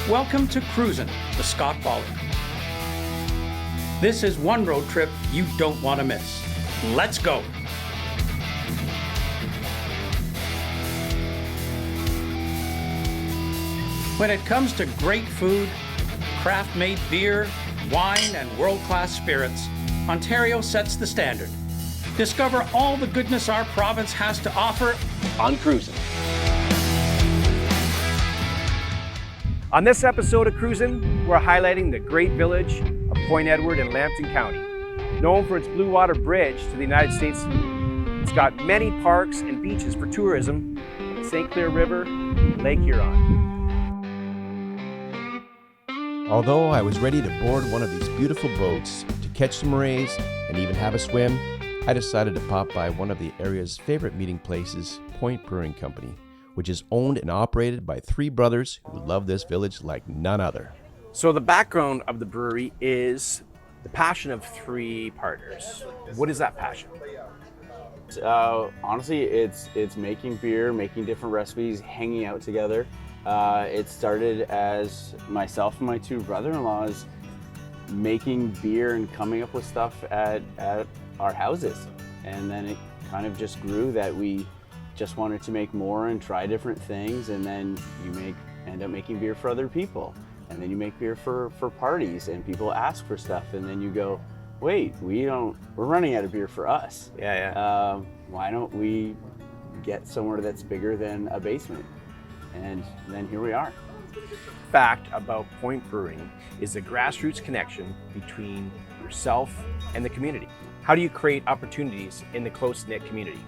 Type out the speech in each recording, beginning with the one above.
Welcome to Cruisin, the Scott Bollert. This is one road trip you don't want to miss. Let's go. When it comes to great food, craft-made beer, wine, and world-class spirits, Ontario sets the standard. Discover all the goodness our province has to offer on Cruisin. On this episode of Cruisin, we're highlighting the great village of Point Edward in Lambton County. Known for its Blue Water Bridge to the United States, it's got many parks and beaches for tourism, St. Clair River, Lake Huron. Although I was ready to board one of these beautiful boats to catch some rays and even have a swim, I decided to pop by one of the area's favorite meeting places, Point Brewing Company, which is owned and operated by three brothers who love this village like none other. So the background of the brewery is the passion of three partners. What is that passion? Honestly, it's making beer, making different recipes, hanging out together. It started as myself and my two brother-in-laws making beer and coming up with stuff at our houses. And then it kind of just grew that we just wanted to make more and try different things, and then you end up making beer for other people, and then you make beer for parties and people ask for stuff, and then you go, wait, we're running out of beer for us. Why don't we get somewhere that's bigger than a basement? And then here we are. Fact about Point Brewing is the grassroots connection between yourself and the community. How do you create opportunities in the close-knit community?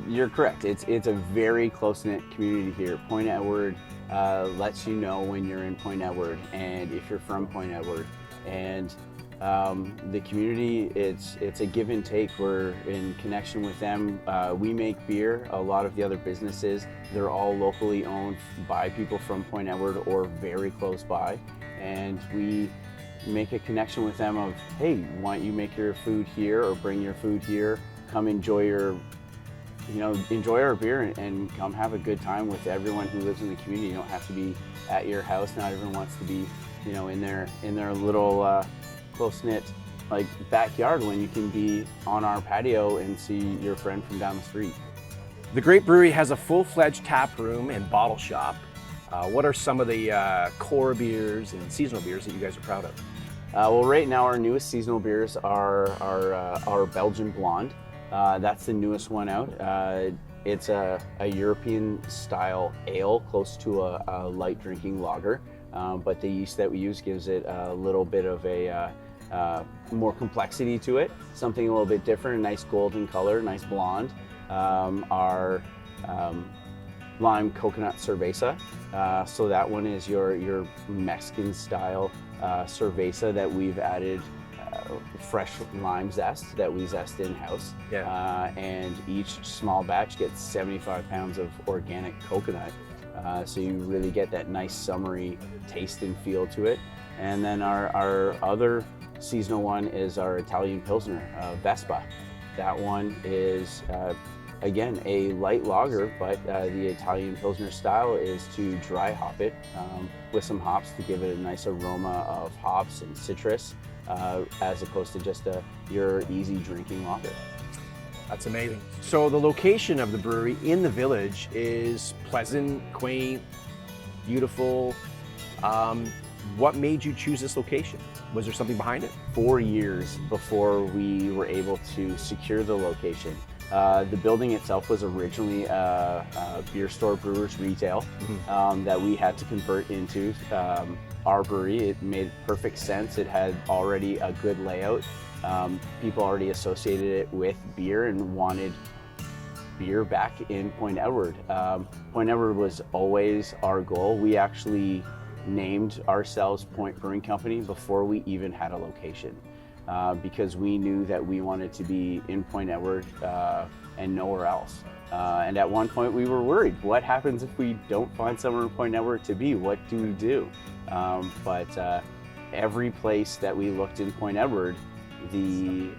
You're correct. It's a very close-knit community here. Point Edward lets you know when you're in Point Edward and if you're from Point Edward. And the community, it's a give and take. We're in connection with them. We make beer. A lot of the other businesses, they're all locally owned by people from Point Edward or very close by. And we make a connection with them of, hey, why don't you make your food here or bring your food here? Come enjoy our beer and come have a good time with everyone who lives in the community. You don't have to be at your house. Not everyone wants to be, in their little close-knit backyard when you can be on our patio and see your friend from down the street. The Great Brewery has a full-fledged tap room and bottle shop. What are some of the core beers and seasonal beers that you guys are proud of? Well, right now our newest seasonal beers are our Belgian Blonde. That's the newest one out. It's a European style ale, close to a light drinking lager, but the yeast that we use gives it a little bit of a more complexity to it, something a little bit different, a nice golden color, nice blonde. Our lime coconut cerveza, so that one is your Mexican style cerveza that we've added fresh lime zest that we zest in-house. And each small batch gets 75 pounds of organic coconut, so you really get that nice summery taste and feel to it. And then our other seasonal one is our Italian Pilsner, Vespa. That one is again a light lager, but the Italian Pilsner style is to dry hop it with some hops to give it a nice aroma of hops and citrus, as opposed to just your easy drinking lager. That's amazing. So the location of the brewery in the village is pleasant, quaint, beautiful. What made you choose this location? Was there something behind it? 4 years before we were able to secure the location. The building itself was originally a beer store, brewer's retail, that we had to convert into our brewery. It made perfect sense. It had already a good layout. People already associated it with beer and wanted beer back in Point Edward. Point Edward was always our goal. We actually named ourselves Point Brewing Company before we even had a location, because we knew that we wanted to be in Point Edward and nowhere else. And at one point we were worried, what happens if we don't find somewhere in Point Edward to be? What do we do? But every place that we looked in Point Edward, the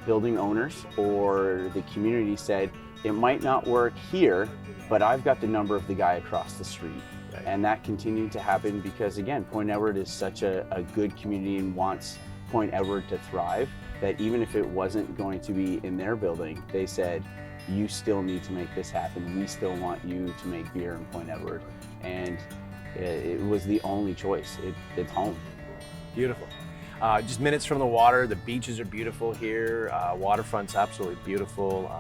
building owners or the community said, it might not work here, but I've got the number of the guy across the street. And that continued to happen because, again, Point Edward is such a good community and wants Point Edward to thrive, that even if it wasn't going to be in their building, they said, you still need to make this happen. We still want you to make beer in Point Edward. And it was the only choice. It's home. Beautiful. Just minutes from the water. The beaches are beautiful here. Waterfront's absolutely beautiful.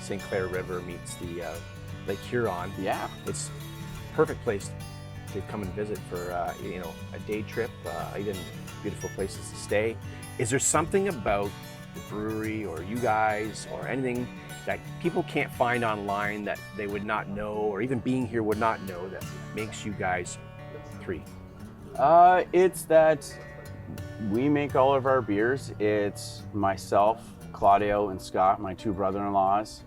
St. Clair River meets the Lake Huron. Yeah. It's a perfect place to come and visit for a day trip, even beautiful places to stay. Is there something about the brewery or you guys or anything that people can't find online that they would not know, or even being here would not know, that makes you guys three? It's that we make all of our beers. It's myself, Claudio, and Scott, my two brother-in-laws.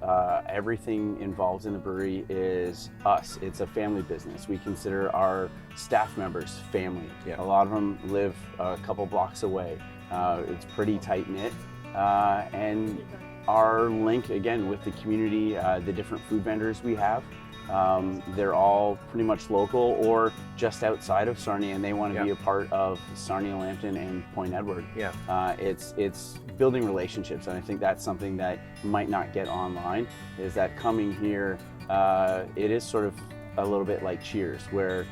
Everything involved in the brewery is us. It's a family business. We consider our staff members family. Yeah. A lot of them live a couple blocks away. It's pretty tight-knit. And our link, again, with the community, the different food vendors we have, they're all pretty much local or just outside of Sarnia, and they want to be a part of Sarnia, Lambton, and Point Edward. Yeah. It's building relationships, and I think that's something that might not get online, is that coming here, it is sort of a little bit like Cheers, where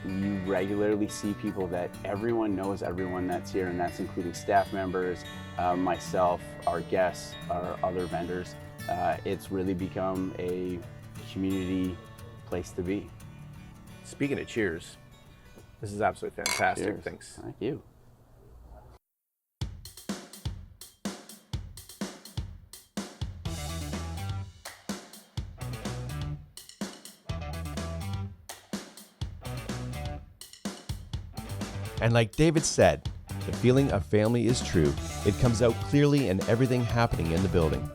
you regularly see people that everyone knows everyone that's here, and that's including staff members, myself, our guests, our other vendors. It's really become a community place to be. Speaking of Cheers, this is absolutely fantastic. Cheers. Thanks. Thank you. And like David said, the feeling of family is true. It comes out clearly in everything happening in the building.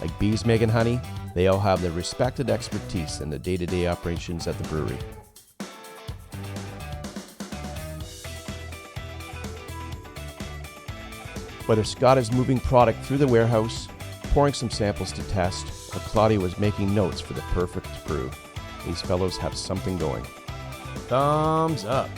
Like bees making honey, they all have their respected expertise in the day-to-day operations at the brewery. Whether Scott is moving product through the warehouse, pouring some samples to test, or Claudia was making notes for the perfect brew, these fellows have something going. Thumbs up.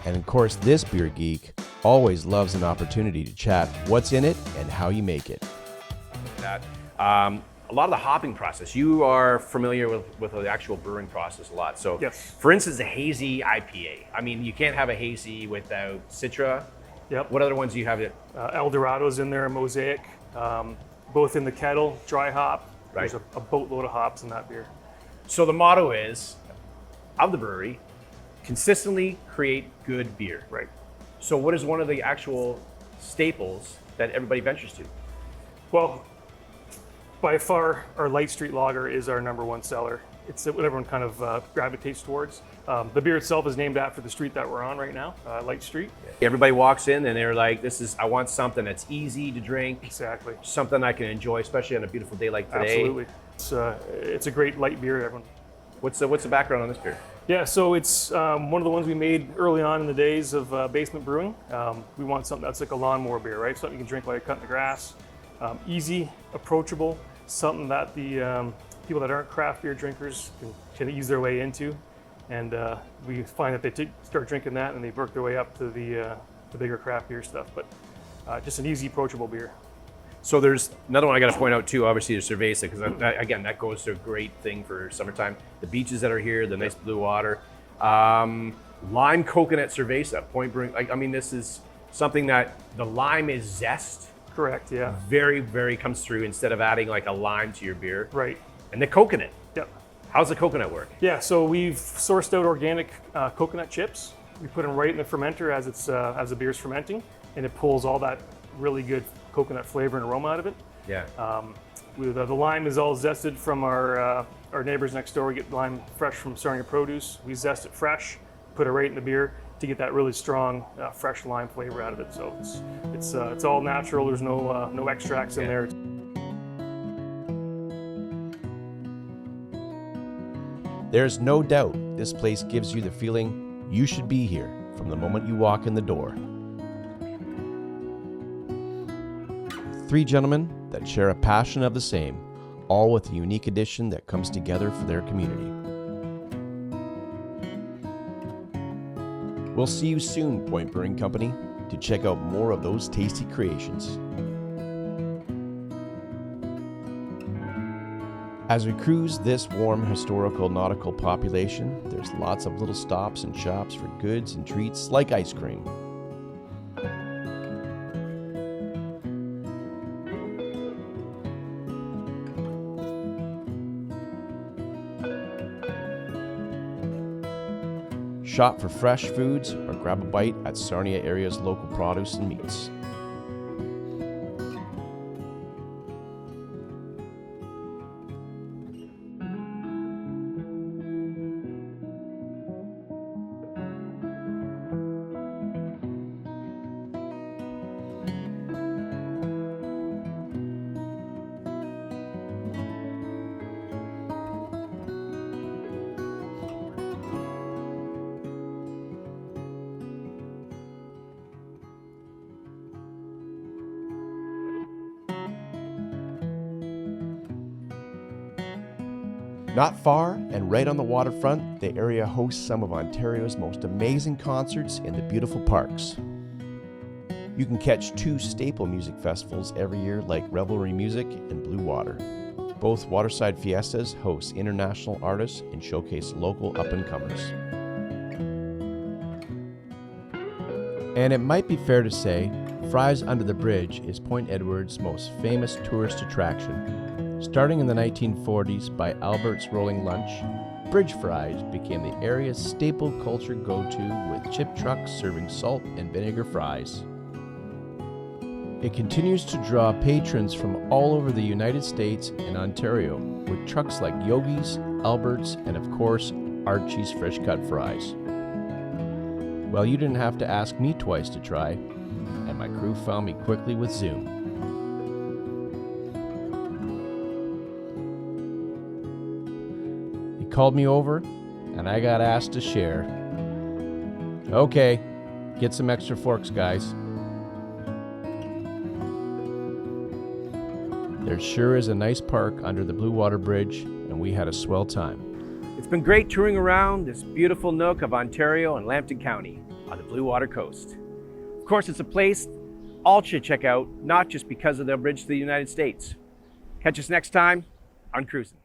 And of course, this beer geek always loves an opportunity to chat what's in it and how you make it. A lot of the hopping process, you are familiar with the actual brewing process a lot. So Yes. for instance, a hazy IPA. I mean, you can't have a hazy without Citra. Yep. What other ones do you have? El Dorado's in there, Mosaic, both in the kettle, dry hop. Right. There's a boatload of hops in that beer. So the motto is, of the brewery, consistently create good beer. Right. So what is one of the actual staples that everybody ventures to? Well, by far, our Light Street Lager is our number one seller. It's what everyone kind of gravitates towards. The beer itself is named after the street that we're on right now, Light Street. Everybody walks in and they're like, I want something that's easy to drink, Exactly. something I can enjoy, especially on a beautiful day like today. Absolutely. It's a great light beer, everyone. What's the background on this beer? Yeah, so it's one of the ones we made early on in the days of basement brewing. We want something that's like a lawnmower beer, right? Something you can drink while you're cutting the grass. Easy, approachable, something that the people that aren't craft beer drinkers can ease their way into. And we find that they start drinking that and they work their way up to the bigger craft beer stuff. But just an easy, approachable beer. So there's another one I got to point out too, obviously, the Cerveza, because again, that goes to a great thing for summertime. The beaches that are here, the nice blue water. Lime coconut Cerveza, Point Brewing. I mean, this is something that the lime is zest. Correct, yeah. Very, very comes through instead of adding like a lime to your beer. Right. And the coconut. Yep. How's the coconut work? Yeah, so we've sourced out organic coconut chips. We put them right in the fermenter as the beer's fermenting, and it pulls all that really good coconut flavor and aroma out of it. Yeah. The lime is all zested from our neighbors next door. We get lime fresh from Sarnia Produce. We zest it fresh, put it right in the beer to get that really strong, fresh lime flavor out of it. So it's all natural. There's no extracts in there. There's no doubt this place gives you the feeling you should be here from the moment you walk in the door. three gentlemen that share a passion of the same, all with a unique addition that comes together for their community. We'll see you soon, Point Brewing Company, to check out more of those tasty creations. As we cruise this warm historical nautical population, there's lots of little stops and shops for goods and treats like ice cream. Shop for fresh foods or grab a bite at Sarnia area's local produce and meats. Not far and right on the waterfront, the area hosts some of Ontario's most amazing concerts in the beautiful parks. You can catch two staple music festivals every year like Revelry Music and Blue Water. Both Waterside Fiestas host international artists and showcase local up-and-comers. And it might be fair to say, Fries Under the Bridge is Point Edward's most famous tourist attraction. Starting in the 1940s by Albert's Rolling Lunch, Bridge Fries became the area's staple culture go-to with chip trucks serving salt and vinegar fries. It continues to draw patrons from all over the United States and Ontario with trucks like Yogi's, Albert's, and of course, Archie's Fresh Cut Fries. Well, you didn't have to ask me twice to try, and my crew found me quickly with Zoom. Called me over and I got asked to share. Okay, get some extra forks, guys. There sure is a nice park under the Blue Water Bridge, and we had a swell time. It's been great touring around this beautiful nook of Ontario and Lambton County on the Blue Water coast. Of course, it's a place all should check out, not just because of the bridge to the United States. Catch us next time on Cruisin'.